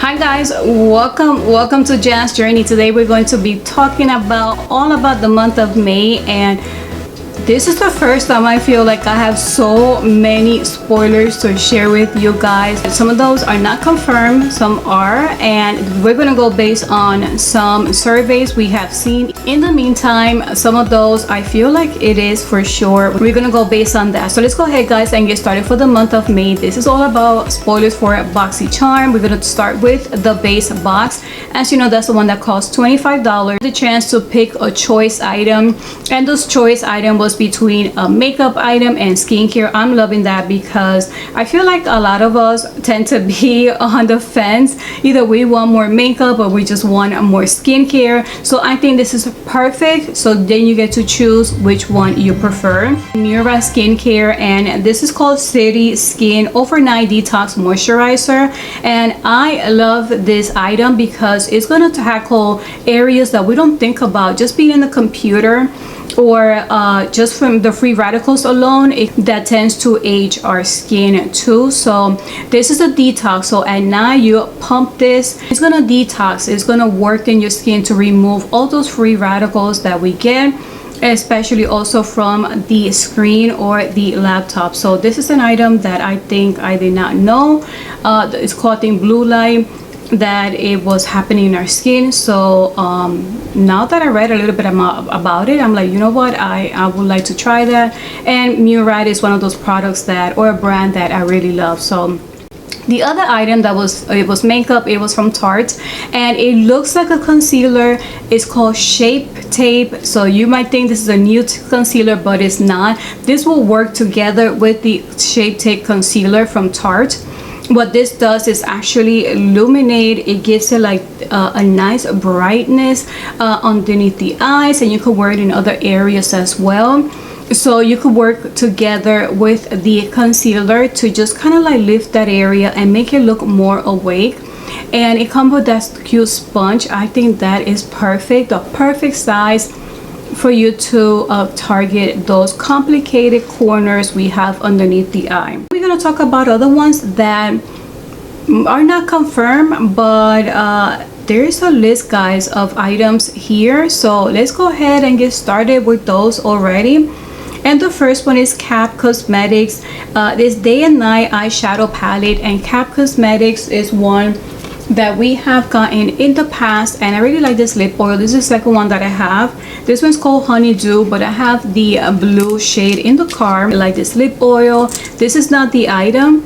Hi guys, welcome to Jan's Journey. Today we're going to be talking about all about the month of May, and this is the first time I feel like I have so many spoilers to share with you guys. Some of those are not confirmed, some are, and we're gonna go based on some surveys we have seen. In the meantime, some of those I feel like it is for sure. We're gonna go based on that. So let's go ahead guys and get started for the month of May. This is all about spoilers for Boxycharm. We're gonna start with the base box. As you know, that's the one that costs $25. The chance to pick a choice item, and those choice item was between a makeup item and skincare. I'm loving that because I feel like a lot of us tend to be on the fence. Either we want more makeup or we just want more skincare. So I think this is perfect. So then you get to choose which one you prefer. Mura skincare, and this is called City Skin Overnight Detox Moisturizer, and I love this item because it's going to tackle areas that we don't think about just being in the computer, or just from the free radicals alone, that tends to age our skin too. So this is a detox. So at night you pump this, it's gonna detox, it's gonna work in your skin to remove all those free radicals that we get, especially also from the screen or the laptop. So this is an item that I think I did not know. It's called blue light, that it was happening in our skin. So now that I read a little bit about it, I'm like, you know what, I would like to try that. And Murad is one of those products that, or a brand that I really love. So the other item that was makeup, it was from Tarte, and it looks like a concealer. It's called Shape Tape. So you might think this is a new concealer, but it's not. This will work together with the Shape Tape concealer from Tarte. What this does is actually illuminate. It gives it like a nice brightness underneath the eyes, and you could wear it in other areas as well. So you could work together with the concealer to just kind of like lift that area and make it look more awake. And it comes with that cute sponge. I think that is perfect, the perfect size for you to target those complicated corners we have underneath the eye. We're going to talk about other ones that are not confirmed, but there is a list guys of items here. So let's go ahead and get started with those already. And the first one is Cap Cosmetics, this Day and Night eyeshadow palette. And Cap Cosmetics is one that we have gotten in the past, and I really like this lip oil. This is the second one that I have. This one's called Honeydew, but I have the blue shade in the car. I like this lip oil. This is not the item,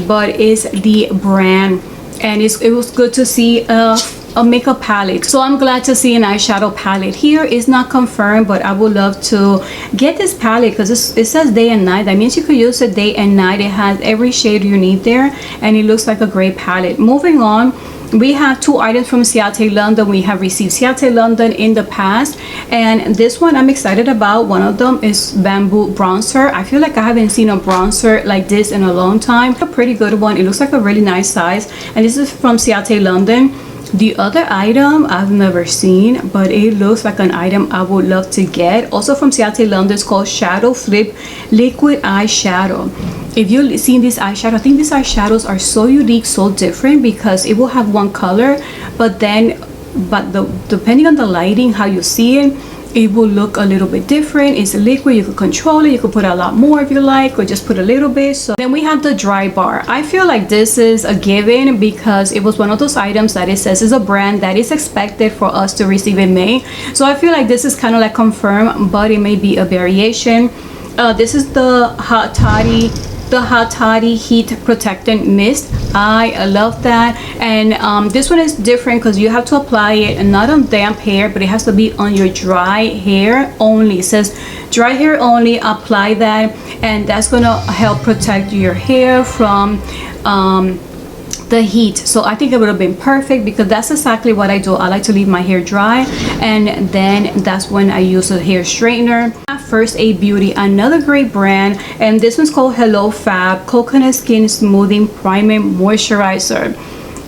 but it's the brand, and it was good to see a makeup palette. So I'm glad to see an eyeshadow palette here. It's not confirmed, but I would love to get this palette because it says day and night. That means you could use it day and night. It has every shade you need there, and it looks like a great palette. Moving on, we have two items from Ciate London. We have received Ciate London in the past, and this one I'm excited about. One of them is Bamboo Bronzer. I feel like I haven't seen a bronzer like this in a long time. A pretty good one. It looks like a really nice size, and this is from Ciate London. The other item I've never seen, but it looks like an item I would love to get. Also from Ciate London, it's called Shadow Flip Liquid Eyeshadow. If you've seen this eyeshadow, I think these eyeshadows are so unique, so different, because it will have one color, but depending on the lighting, how you see it, it will look a little bit different. It's a liquid, you could control it, you could put a lot more if you like, or just put a little bit. So then we have the dry bar. I feel like this is a given because it was one of those items that it says is a brand that is expected for us to receive in May. So I feel like this is kind of like confirmed, but it may be a variation. This is the Hot Toddy Heat Protectant Mist. I love that. And this one is different because you have to apply it not on damp hair, but it has to be on your dry hair only. It says dry hair only, apply that, and that's gonna help protect your hair from the heat. So I think it would have been perfect because that's exactly what I do. I like to leave my hair dry, and then that's when I use a hair straightener. First Aid Beauty, another great brand, and this one's called Hello Fab Coconut Skin Smoothing Primer Moisturizer.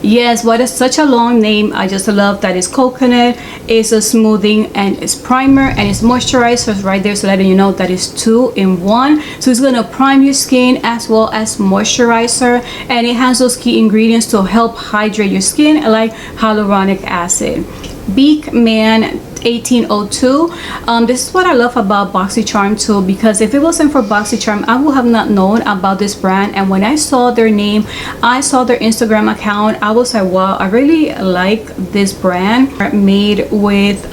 Yes, what is such a long name. I just love that it's coconut, it's a smoothing, and it's primer, and it's moisturizer right there, so letting you know that it's 2 in 1. So it's gonna prime your skin as well as moisturizer, and it has those key ingredients to help hydrate your skin, like hyaluronic acid. Beekman 1802. This is what I love about Boxycharm too, because if it wasn't for Boxycharm, I would have not known about this brand. And when I saw their name, I saw their Instagram account, I was like, wow, I really like this brand. Made with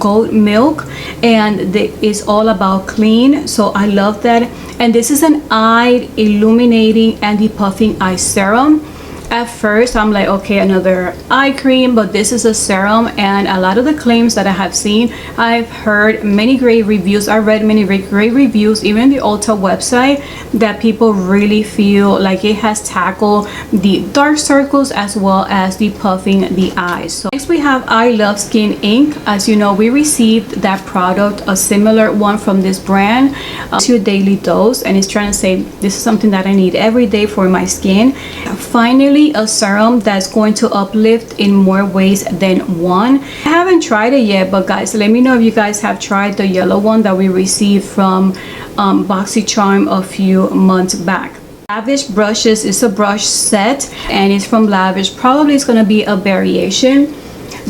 goat milk, and it's all about clean, so I love that. And this is an eye illuminating anti-puffing eye serum. At first I'm like, okay, another eye cream, but this is a serum, and a lot of the claims that I have seen, I've heard many great reviews. I read many great reviews, even the Ulta website, that people really feel like it has tackled the dark circles as well as the puffing the eyes. So next we have I Love Skin Ink. As you know, we received that product, a similar one from this brand. It's your daily dose, and it's trying to say this is something that I need every day for my skin. Finally, a serum that's going to uplift in more ways than one. I haven't tried it yet, but guys, let me know if you guys have tried the yellow one that we received from Boxycharm a few months back. Lavish Brushes is a brush set, and it's from Lavish. Probably it's going to be a variation,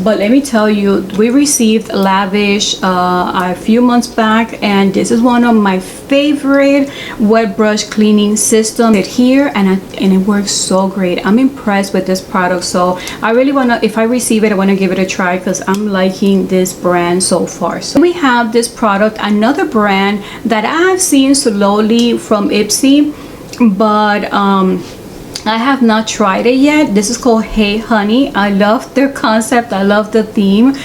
but let me tell you, we received Lavish a few months back, and this is one of my favorite wet brush cleaning system here, and it works so great. I'm impressed with this product, so I really want to, if I receive it, I want to give it a try because I'm liking this brand so far. So we have this product, another brand that I have seen slowly from Ipsy, but I have not tried it yet. This is called Hey Honey. I love their concept. I love the theme.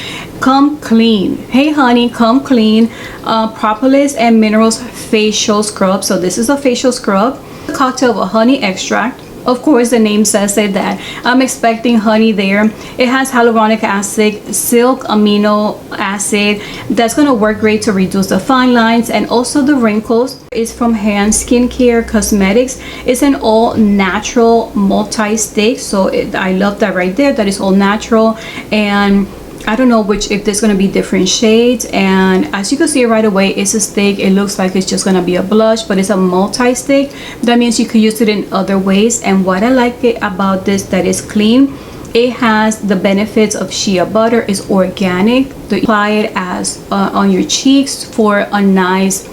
Come Clean. Hey Honey, Come Clean. Propolis and Minerals Facial Scrub. So this is a facial scrub. A cocktail of honey extract. Of course, the name says it that I'm expecting honey there. It has hyaluronic acid, silk amino acid. That's going to work great to reduce the fine lines and also the wrinkles. It's from Hand Skincare Cosmetics. It's an all natural multi-stick. So I love that right there. That is all natural. And I don't know if there's going to be different shades, and as you can see right away, it's a stick. It looks like it's just going to be a blush, but it's a multi-stick. That means you could use it in other ways. And what I like about this, that is clean. It has the benefits of shea butter. It's organic. You apply it as on your cheeks for a nice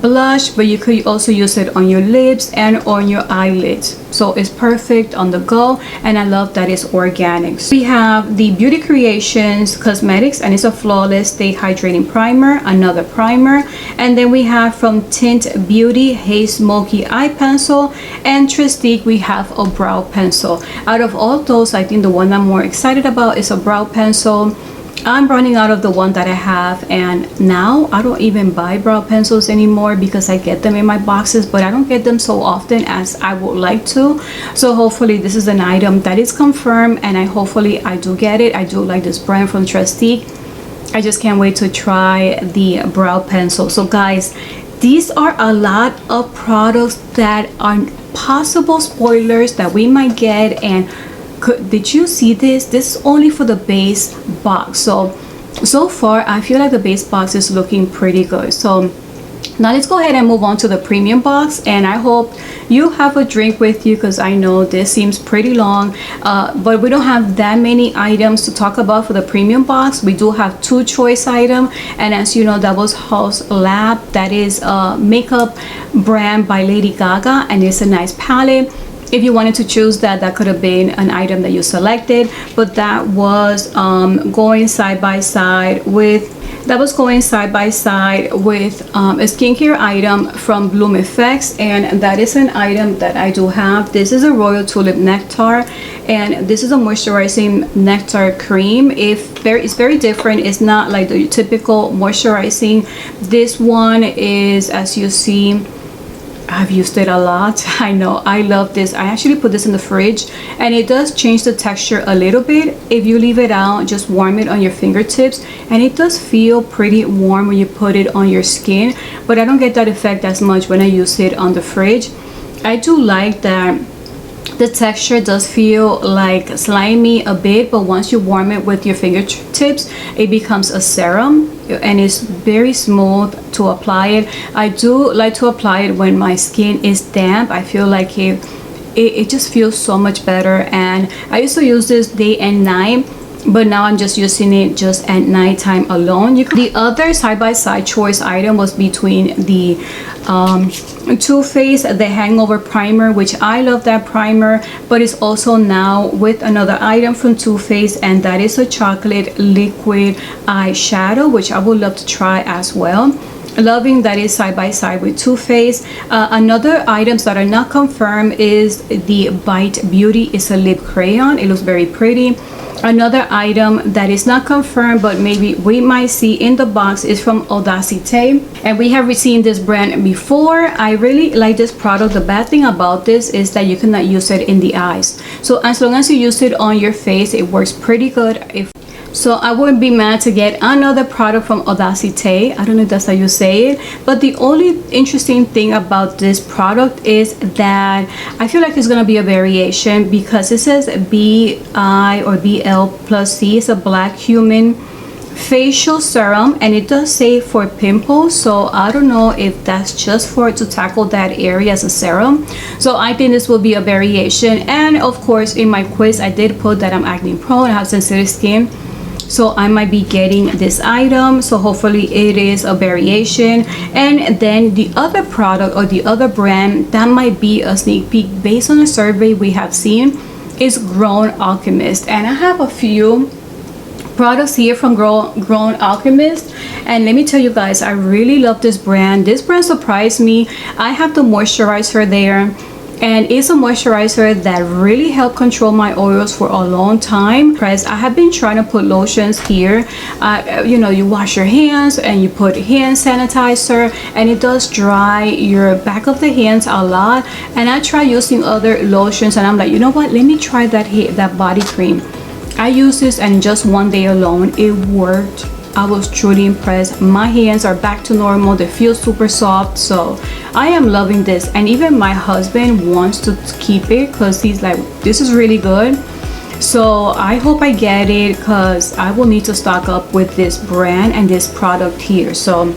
blush, but you could also use it on your lips and on your eyelids. So it's perfect on the go, and I love that it's organic. So we have the Beauty Creations Cosmetics, and it's a Flawless Stay Hydrating Primer, another primer. And then we have from Tint Beauty Hey Smoky Eye Pencil, and Tristique we have a brow pencil. Out of all those, I think the one I'm more excited about is a brow pencil. I'm running out of the one that I have, and now I don't even buy brow pencils anymore because I get them in my boxes, but I don't get them so often as I would like to. So hopefully this is an item that is confirmed, and hopefully I do get it. I do like this brand from Tristique. I just can't wait to try the brow pencil. So guys, these are a lot of products that are possible spoilers that we might get. And did you see this? This is only for the base box. So far I feel like the base box is looking pretty good. So now let's go ahead and move on to the premium box, and I hope you have a drink with you because I know this seems pretty long, but we don't have that many items to talk about for the premium box. We do have 2 choice items, and as you know, that was Haus Lab. That is a makeup brand by Lady Gaga, and it's a nice palette. If you wanted to choose that, that could have been an item that you selected, but that was going side by side with a skincare item from Bloom Effects, and that is an item that I do have. This is a Royal Tulip Nectar, and this is a moisturizing nectar cream. It's very different. It's not like the typical moisturizing. This one is, as you see, I've used it a lot. I know, I love this. I actually put this in the fridge, and it does change the texture a little bit if you leave it out, just warm it on your fingertips, and it does feel pretty warm when you put it on your skin, but I don't get that effect as much when I use it on the fridge. I do like that The texture does feel like slimy a bit, but once you warm it with your fingertips, it becomes a serum and it's very smooth to apply it. I do like to apply it when my skin is damp. I feel like it just feels so much better, and I used to use this day and night, but now I'm just using it just at nighttime alone. The other side-by-side choice item was between the Too Faced the Hangover Primer, which I love that primer, but it's also now with another item from Too Faced, and that is a chocolate liquid eyeshadow, which I would love to try as well. Loving that is side by side with Too Faced. Another items that are not confirmed is the Bite Beauty. It's a lip crayon. It looks very pretty. Another item that is not confirmed, but maybe we might see in the box, is from Audacité, and we have seen this brand before. I really like this product. The bad thing about this is that you cannot use it in the eyes, so as long as you use it on your face, it works pretty good. So I wouldn't be mad to get another product from Audacité. I don't know if that's how you say it, but the only interesting thing about this product is that I feel like it's gonna be a variation, because it says BI or BL plus C. It's a black human facial serum, and it does say for pimples, so I don't know if that's just for to tackle that area as a serum. So I think this will be a variation. And of course, in my quiz I did put that I'm acne prone, I have sensitive skin, so I might be getting this item, so hopefully it is a variation. And then the other product or the other brand that might be a sneak peek based on a survey we have seen is Grown Alchemist, and I have a few products here from Grown Alchemist, and let me tell you guys, I really love this brand. This brand surprised me. I have the moisturizer there, and it's a moisturizer that really helped control my oils for a long time. Because I have been trying to put lotions here, you know, you wash your hands and you put hand sanitizer, and it does dry your back of the hands a lot. And I try using other lotions, and I'm like, you know what, let me try that body cream. I used this, and just one day alone it worked. I was truly impressed. My hands are back to normal. They feel super soft, so I am loving this. And even my husband wants to keep it because he's like, this is really good. So I hope I get it, because I will need to stock up with this brand and this product here. So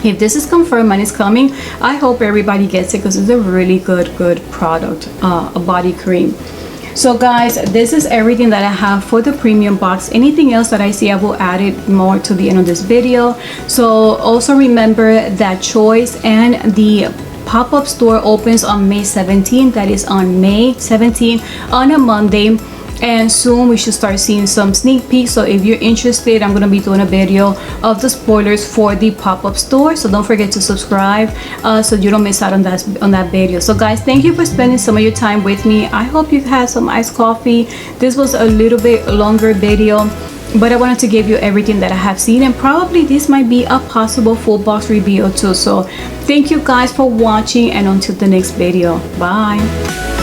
if this is confirmed and it's coming, I hope everybody gets it, because it's a really good product, a body cream. So guys, this is everything that I have for the premium box. Anything else that I see, I will add it more to the end of this video. So also remember that choice and the pop-up store opens on May 17th. That is on May 17th on a Monday. And soon we should start seeing some sneak peeks. So if you're interested, I'm going to be doing a video of the spoilers for the pop-up store, so don't forget to subscribe so you don't miss out on that video. So guys, thank you for spending some of your time with me. I hope you've had some iced coffee. This was a little bit longer video, but I wanted to give you everything that I have seen, and probably this might be a possible full box review too. So thank you guys for watching, and until the next video, bye.